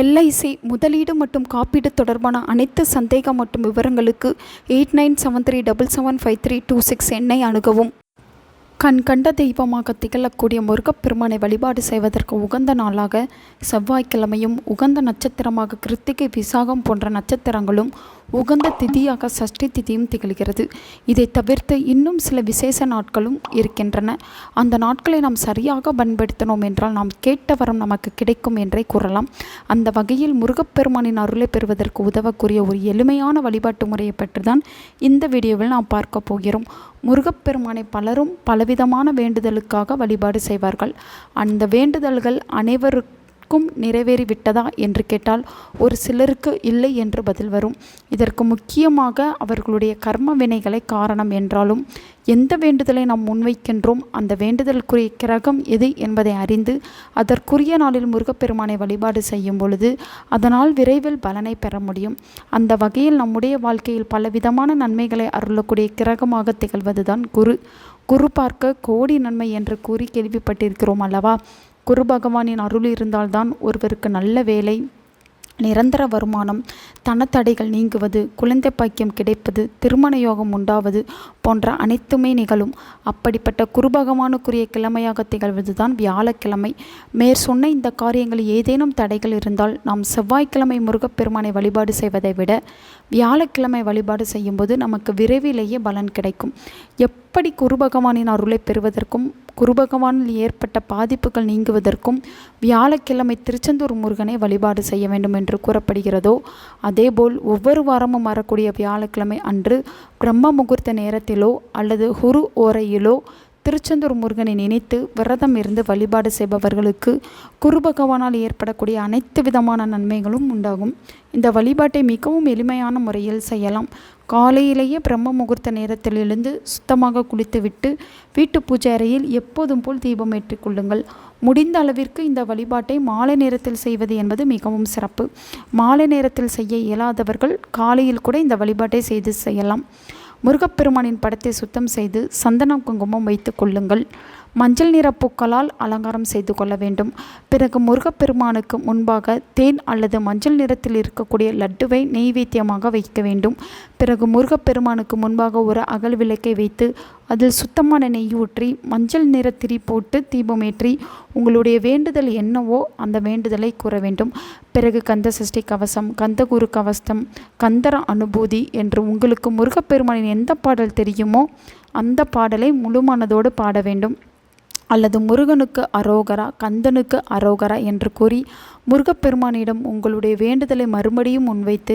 LIC முதலீடு மற்றும் காப்பீடு தொடர்பான அனைத்து சந்தேகம் மற்றும் விவரங்களுக்கு 8973775326 எண்ணை அணுகவும். கண் கண்ட தெய்வமாக திகழக்கூடிய முருகப்பெருமானை வழிபாடு செய்வதற்கு உகந்த நாளாக செவ்வாய்க்கிழமையும், உகந்த நட்சத்திரமாக கிருத்திகை, விசாகம் போன்ற நட்சத்திரங்களும், உகந்த திதியாக சஷ்டி திதியும் திகழ்கிறது. இதை தவிர்த்து இன்னும் சில விசேஷ நாட்களும் இருக்கின்றன. அந்த நாட்களை நாம் சரியாக பயன்படுத்தினோம் என்றால் நாம் கேட்ட வரம் நமக்கு கிடைக்கும் என்றே கூறலாம். அந்த வகையில் முருகப்பெருமானின் அருளை பெறுவதற்கு உதவக்கூடிய ஒரு எளிமையான வழிபாட்டு முறையை பற்றி தான் இந்த வீடியோவில் நாம் பார்க்க போகிறோம். முருகப்பெருமானை பலரும் பலவிதமான வேண்டுதலுக்காக வழிபாடு செய்வார்கள். அந்த வேண்டுதல்கள் அனைவருக்கும் நிறைவேறிவிட்டதா என்று கேட்டால் ஒரு சிலருக்கு இல்லை என்று பதில் வரும். இதற்கு முக்கியமாக அவர்களுடைய கர்ம வினைகளை காரணம் என்றாலும், எந்த வேண்டுதலை நாம் முன்வைக்கின்றோம், அந்த வேண்டுதலுக்குரிய கிரகம் எது என்பதை அறிந்து அதற்குரிய நாளில் முருகப்பெருமானை வழிபாடு செய்யும் பொழுது அதனால் விரைவில் பலனை பெற முடியும். அந்த வகையில் நம்முடைய வாழ்க்கையில் பலவிதமான நன்மைகளை அருளக்கூடிய கிரகமாக திகழ்வதுதான் குரு. குரு பார்க்க கோடி நன்மை என்று கூறி கேள்விப்பட்டிருக்கிறோம் அல்லவா? குரு பகவானின் அருள் இருந்தால்தான் ஒருவருக்கு நல்ல வேலை, நிரந்தர வருமானம், தனத்தடைகள் நீங்குவது, குழந்தை பாக்கியம் கிடைப்பது, திருமண யோகம் உண்டாவது போன்ற அனைத்துமே நிகழும். அப்படிப்பட்ட குரு பகவானுக்குரிய கிழமையாக திகழ்வது தான் வியாழக்கிழமை. மேற்சொன்ன இந்த காரியங்களில் ஏதேனும் தடைகள் இருந்தால் நாம் செவ்வாய்க்கிழமை முருகப்பெருமானை வழிபாடு செய்வதை விட வியாழக்கிழமை வழிபாடு செய்யும்போது நமக்கு விரைவிலேயே பலன் கிடைக்கும். எப்படி குரு பகவானின் அருளை பெறுவதற்கும் குரு பகவானில் ஏற்பட்ட பாதிப்புகள் நீங்குவதற்கும் வியாழக்கிழமை திருச்செந்தூர் முருகனை வழிபாடு செய்ய வேண்டும் என்று கூறப்படுகிறதோ, அதேபோல் ஒவ்வொரு வாரமும் வரக்கூடிய வியாழக்கிழமை அன்று பிரம்ம முகூர்த்த நேரத்திலோ அல்லது குரு ஓரையிலோ திருச்செந்தூர் முருகனை நினைத்து விரதம் இருந்து வழிபாடு செய்பவர்களுக்கு குரு பகவானால் ஏற்படக்கூடிய அனைத்து விதமான நன்மைகளும் உண்டாகும். இந்த வழிபாட்டை மிகவும் எளிமையான முறையில் செய்யலாம். காலையிலேயே பிரம்ம முகூர்த்த நேரத்தில் எழுந்து சுத்தமாக குளித்துவிட்டு வீட்டு பூஜை அறையில் எப்போதும் போல் தீபம் ஏற்றிக் கொள்ளுங்கள். முடிந்த அளவிற்கு இந்த வழிபாட்டை மாலை நேரத்தில் செய்வது என்பது மிகவும் சிறப்பு. மாலை நேரத்தில் செய்ய இயலாதவர்கள் காலையில் கூட இந்த வழிபாட்டை செய்யலாம். முருகப்பெருமானின் படத்தை சுத்தம் செய்து சந்தனம் குங்குமம் வைத்து கொள்ளுங்கள். மஞ்சள் நிற பூக்களால் அலங்காரம் செய்து கொள்ள வேண்டும். பிறகு முருகப்பெருமானுக்கு முன்பாக தேன் அல்லது மஞ்சள் நிறத்தில் இருக்கக்கூடிய லட்டுவை நெய்வேத்தியமாக வைக்க வேண்டும். பிறகு முருகப்பெருமானுக்கு முன்பாக ஒரு அகல் விளக்கை வைத்து அதில் சுத்தமான நெய் ஊற்றி மஞ்சள் நிற திரி போட்டு தீபமேற்றி உங்களுடைய வேண்டுதல் என்னவோ அந்த வேண்டுதலை கூற வேண்டும். பிறகு கந்த சஷ்டி கவசம், கந்தகுரு கவசம், கந்தர அனுபூதி என்று உங்களுக்கு முருகப்பெருமானின் எந்த பாடல் தெரியுமோ அந்த பாடலை முழு மனதோடு பாட வேண்டும். அல்லது முருகனுக்கு அரோகரா, கந்தனுக்கு அரோகரா என்று கூறி முருகப்பெருமானிடம் உங்களுடைய வேண்டுதலை மறுபடியும் முன்வைத்து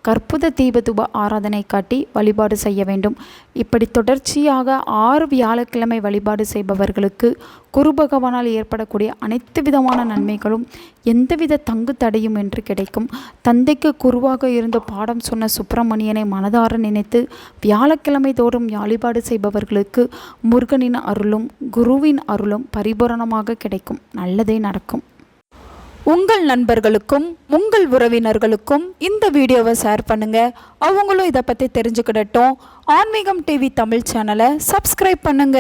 கற்புத தீபதூப ஆராதனை காட்டி வழிபாடு செய்ய வேண்டும். இப்படி தொடர்ச்சியாக 6 வியாழக்கிழமை வழிபாடு செய்பவர்களுக்கு குரு பகவானால் ஏற்படக்கூடிய அனைத்து விதமான நன்மைகளும் எந்தவித தங்கு தடையும் என்று கிடைக்கும். தந்தைக்கு குருவாக இருந்து பாடம் சொன்ன சுப்பிரமணியனை மனதார நினைத்து வியாழக்கிழமை தோறும் வழிபாடு செய்பவர்களுக்கு முருகனின் அருளும் குருவின் அருளும் பரிபூரணமாக கிடைக்கும். நல்லதே நடக்கும். உங்கள் நண்பர்களுக்கும் உங்கள் உறவினர்களுக்கும் இந்த வீடியோவை ஷேர் பண்ணுங்க. அவங்களும் இதை பற்றி தெரிஞ்சுக்கிடட்டும். ஆன்மீகம் டிவி தமிழ் சேனலை சப்ஸ்கிரைப் பண்ணுங்க.